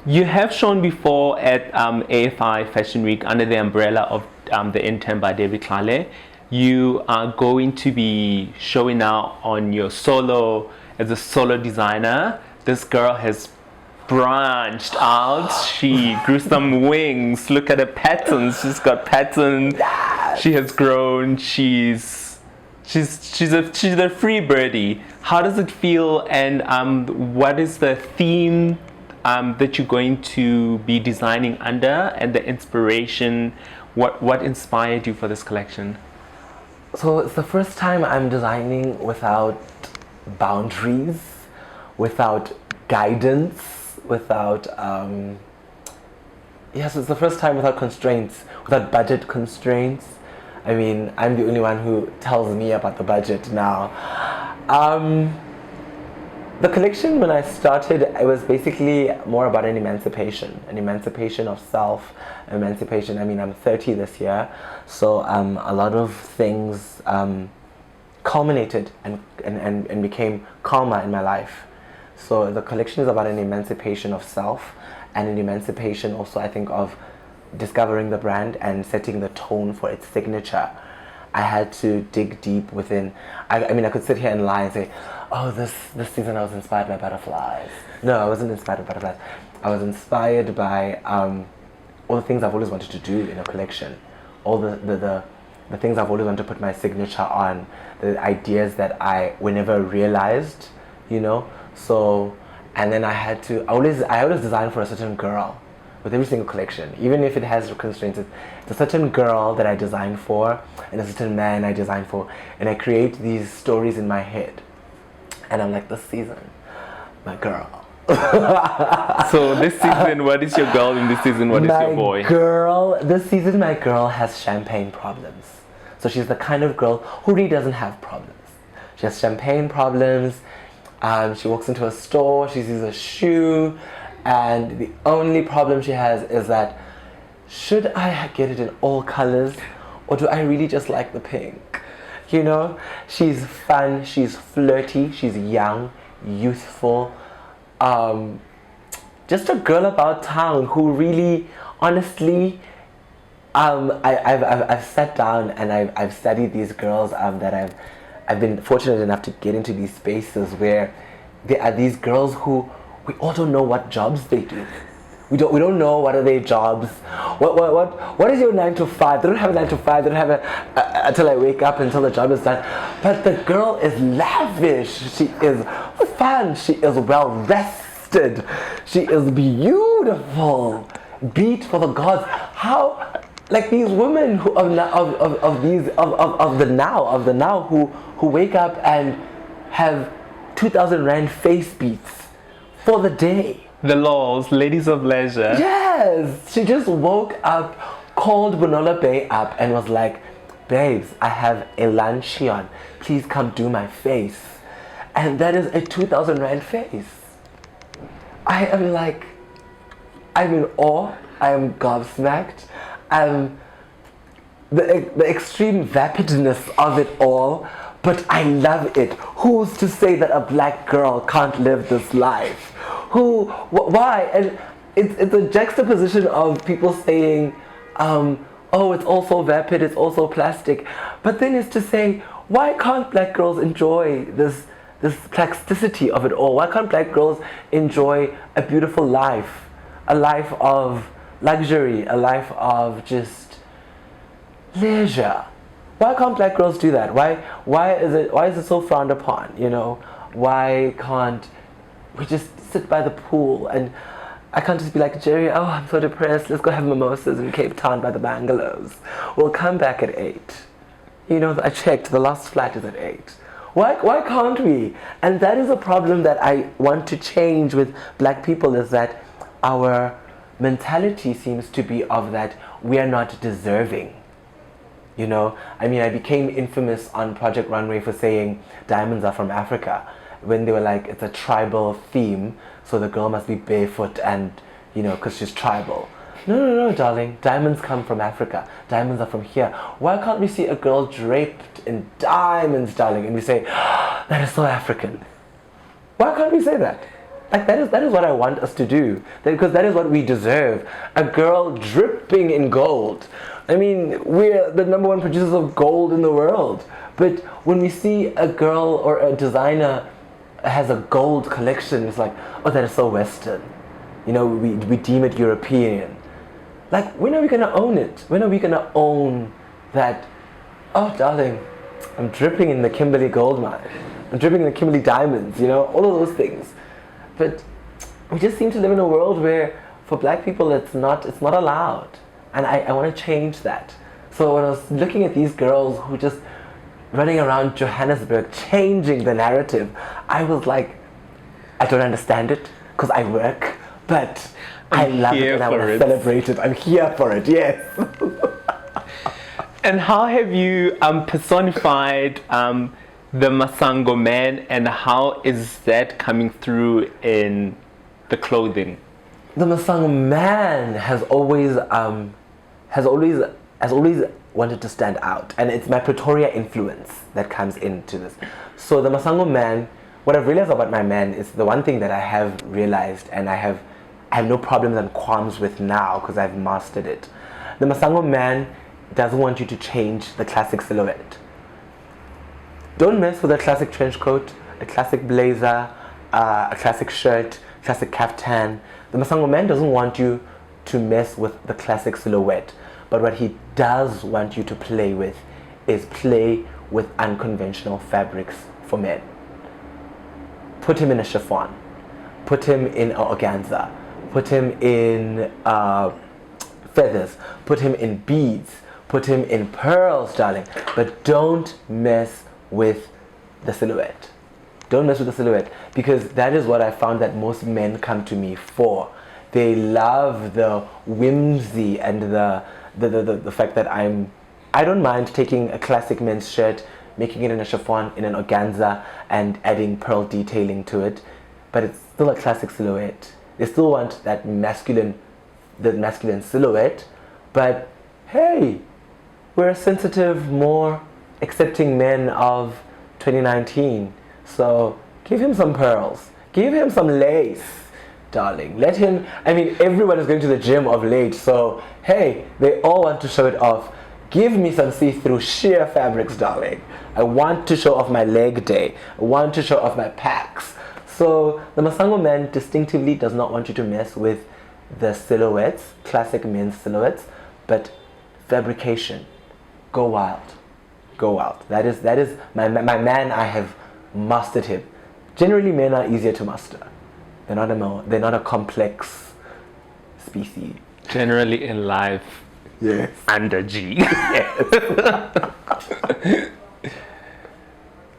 You have shown before at AFI Fashion Week under the umbrella of the Intern by David Klale. You are going to be showing now on your solo as a solo designer. This girl has branched out. She grew some wings. Look at her patterns. She's got patterns. She has grown. She's a free birdie. How does it feel? And what is the theme that you're going to be designing under, and the inspiration? What inspired you for this collection? So it's the first time I'm designing without boundaries, without guidance, without yes, it's the first time without constraints, without budget constraints. I mean, I'm the only one who tells me about the budget now. The collection, when I started, it was basically more about an emancipation of self, emancipation. I mean, I'm 30 this year, so a lot of things culminated and became calmer in my life. So the collection is about an emancipation of self, and an emancipation also, I think, of discovering the brand and setting the tone for its signature. I had to dig deep within. I mean, I could sit here and lie and say, oh, this season I was inspired by butterflies. No, I wasn't inspired by butterflies. I was inspired by all the things I've always wanted to do in a collection. All the things I've always wanted to put my signature on. The ideas that I were never realized, you know. So, and then I always design for a certain girl with every single collection, even if it has constraints. It's a certain girl that I design for, and a certain man I design for, and I create these stories in my head. And I'm like, this season, my girl. So this season, what is your girl? In this season, what is your boy? This season, my girl has champagne problems. So she's the kind of girl who really doesn't have problems. She has champagne problems. She walks into a store, she sees a shoe, and the only problem she has is that, should I get it in all colors, or do I really just like the pink? You know, she's fun, she's flirty, she's young, youthful, just a girl about town who really, honestly, I've sat down and I've studied these girls that I've been fortunate enough to get into these spaces where there are these girls who we all don't know what jobs they do. We don't know what are their jobs. What is your 9 to 5? They don't have a 9 to 5. They don't have a until I wake up, until the job is done. But the girl is lavish. She is fun. She is well rested. She is beautiful. Beat for the gods. How, like these women who of the now who wake up and have 2,000 rand face beats for the day. The laws, ladies of leisure. Yes, she just woke up, called Bonola Bay up and was like, babes, I have a luncheon. Please come do my face. And that is a 2,000 rand face. I am like, I'm in awe. I am gobsmacked. The extreme vapidness of it all, but I love it. Who's to say that a black girl can't live this life? Why? And it's a juxtaposition of people saying, oh, it's also vapid, it's also plastic. But then it's to say, why can't black girls enjoy this plasticity of it all? Why can't black girls enjoy a beautiful life? A life of luxury, a life of just leisure. Why can't black girls do that? Why is it so frowned upon? You know, why can't we just sit by the pool? And I can't just be like, Jerry, oh, I'm so depressed, let's go have mimosas in Cape Town by the bungalows. We'll come back at 8. You know, I checked, the last flight is at 8. Why can't we? And that is a problem that I want to change with black people, is that our mentality seems to be of that we are not deserving. You know, I mean, I became infamous on Project Runway for saying diamonds are from Africa, when they were like, it's a tribal theme, so the girl must be barefoot and, you know, because she's tribal. No, darling. Diamonds come from Africa. Diamonds are from here. Why can't we see a girl draped in diamonds, darling, and we say, that is so African? Why can't we say that? Like that is what I want us to do. Because that is what we deserve. A girl dripping in gold. I mean, we're the number one producers of gold in the world. But when we see a girl or a designer has a gold collection, it's like, oh, that is so Western. You know, we deem it European. Like, when are we gonna own it? When are we gonna own that? Oh, darling, I'm dripping in the Kimberley gold mine. I'm dripping in the Kimberley diamonds. You know, all of those things. But we just seem to live in a world where, for black people, it's not allowed. And I want to change that. So when I was looking at these girls who just running around Johannesburg, changing the narrative, I was like, I don't understand it because I work, but I love it and I want to celebrate it. I'm here for it, yes. And how have you personified the Masango man, and how is that coming through in the clothing? The Masango man has always wanted to stand out, and it's my Pretoria influence that comes into this. So the Masango man, what I've realized about my man is the one thing that I have realized, and I have no problems and qualms with now because I've mastered it. The Masango man doesn't want you to change the classic silhouette. Don't mess with a classic trench coat, a classic blazer, a classic shirt, classic kaftan. The Masango man doesn't want you to mess with the classic silhouette. But what he does want you to play with is play with unconventional fabrics for men. Put him in a chiffon. Put him in organza. Put him in feathers. Put him in beads. Put him in pearls, darling. But don't mess with the silhouette. Don't mess with the silhouette, because that is what I found that most men come to me for. They love the whimsy and the fact that I don't mind taking a classic men's shirt, making it in a chiffon, in an organza, and adding pearl detailing to it, but it's still a classic silhouette. They still want that masculine silhouette, but hey, we're a sensitive, more accepting men of 2019. So give him some pearls, give him some lace, darling. Let him, I mean, everyone is going to the gym of late, so hey, they all want to show it off. Give me some see-through sheer fabrics, darling. I want to show off my leg day. I want to show off my packs. So the Masango man distinctively does not want you to mess with the silhouettes, classic men's silhouettes, but fabrication. Go wild. Go wild. That is my man. I have mastered him. Generally, men are easier to master. They're not a complex species. Generally in life, yes. under G. Yes.